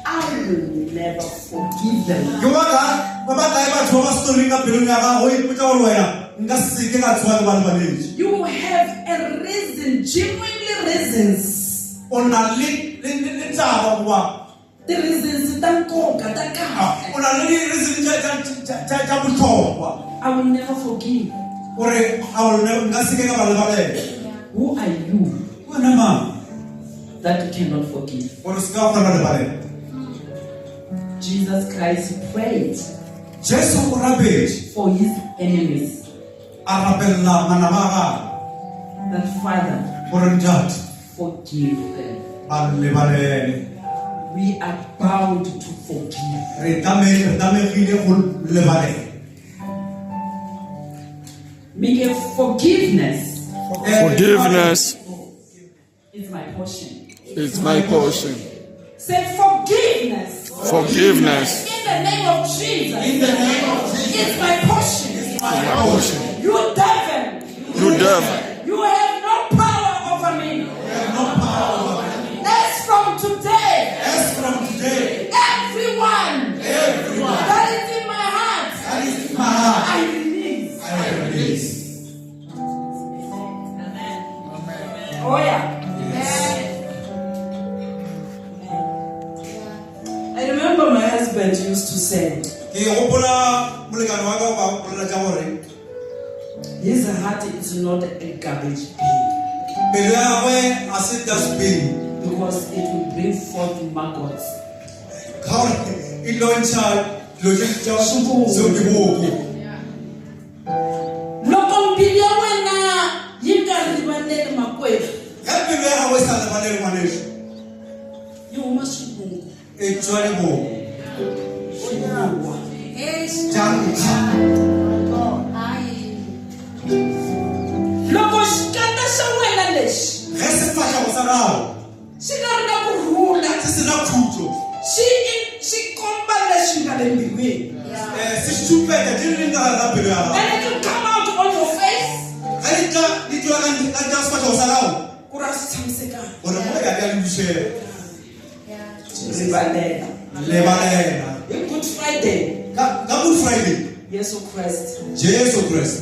I will never forgive them. You have a reason, genuinely reasons. The reasons that I will never forgive. Who are you that you cannot forgive? Jesus Christ prayed for his enemies. That Father, forgive them. We are bound to forgive. Forgiveness. Forgiveness is my portion. It's my portion. Say forgiveness. Forgiveness. In the name of Jesus. In the name of Jesus. It's my portion. It's my portion. You devil. You devil. You have no power over me. You have no power over me. As from today. As from today. Everyone. That is in my heart. That is in my heart. I release. I release. Amen. Oh yeah. I remember my husband used to say, his heart is not a garbage bin, because it will bring forth maggots. You must Good Friday. Good Friday. Jesus Christ. Jesus Christ.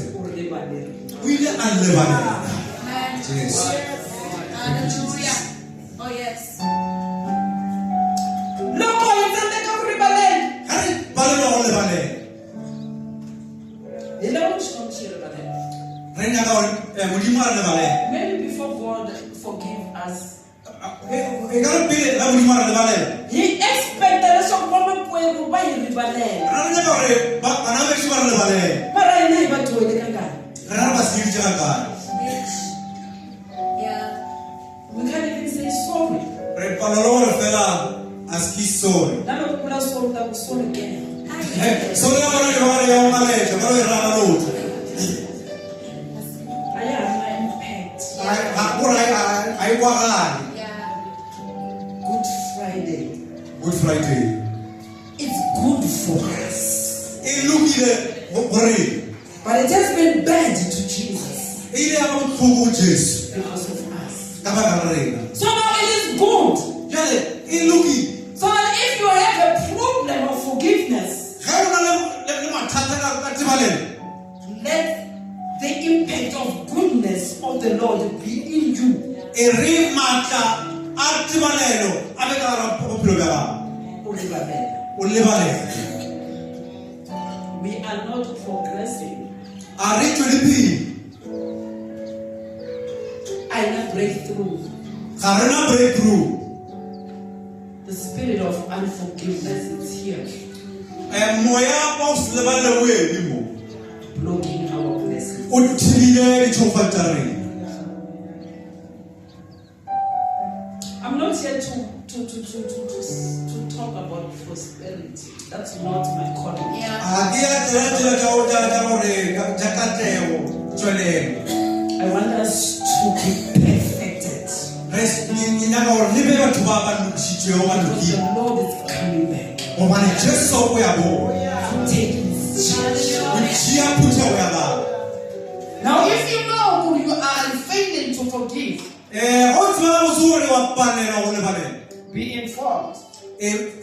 We are unleavened. Yes. Hallelujah. Oh yes. Maybe before God forgive us, He expected us to come up with Yeah. we can't even say sorry. Sorry. Sorry again. I have my impact. Yeah. Good Friday. Good Friday. It's good for us. But it has been bad to Jesus because of us. So now it is good. So that if you have a problem of forgiveness, let the impact of goodness of the Lord be in you. We are not progressing. I not breakthrough. The spirit of unforgiveness is here, blocking our blessings. I'm not here to talk about prosperity. That's not my calling. Yeah. I want us to be perfected. Because the Lord is coming back to take his church. Now, if you know you are failing to forgive, be informed.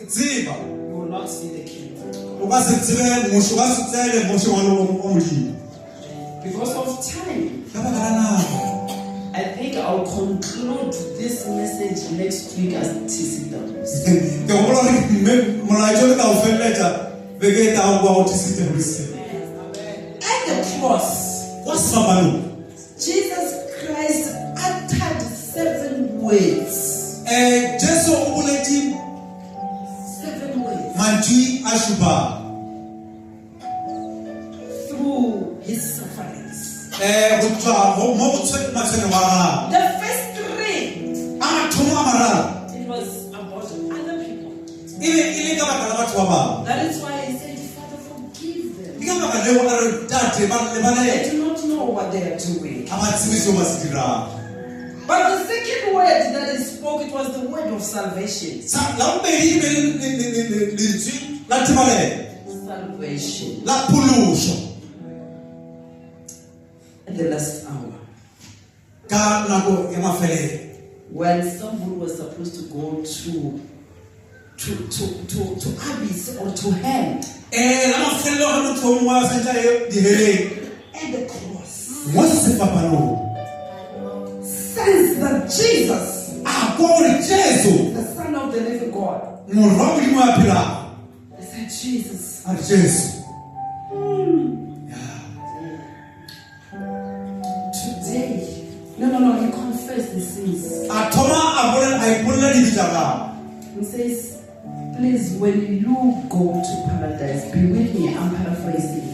Ziba. you will not see the kingdom. Because of time, I think I'll conclude this message next week as TCWs. At the cross, Jesus Christ uttered 7 words. 7 words. Through his sufferings. The first 3, it was about other people. That is why he said, Father, forgive them. They do not know what they are doing. But the second word that he spoke, it was the word of salvation. Salvation. At the last hour, when someone was supposed to go to abyss or to hell, at the cross, sense that Jesus, the Son of the living God, he said, Jesus, today, no, he confessed the sins. He says, please, when you go to paradise, be with me. I'm paraphrasing.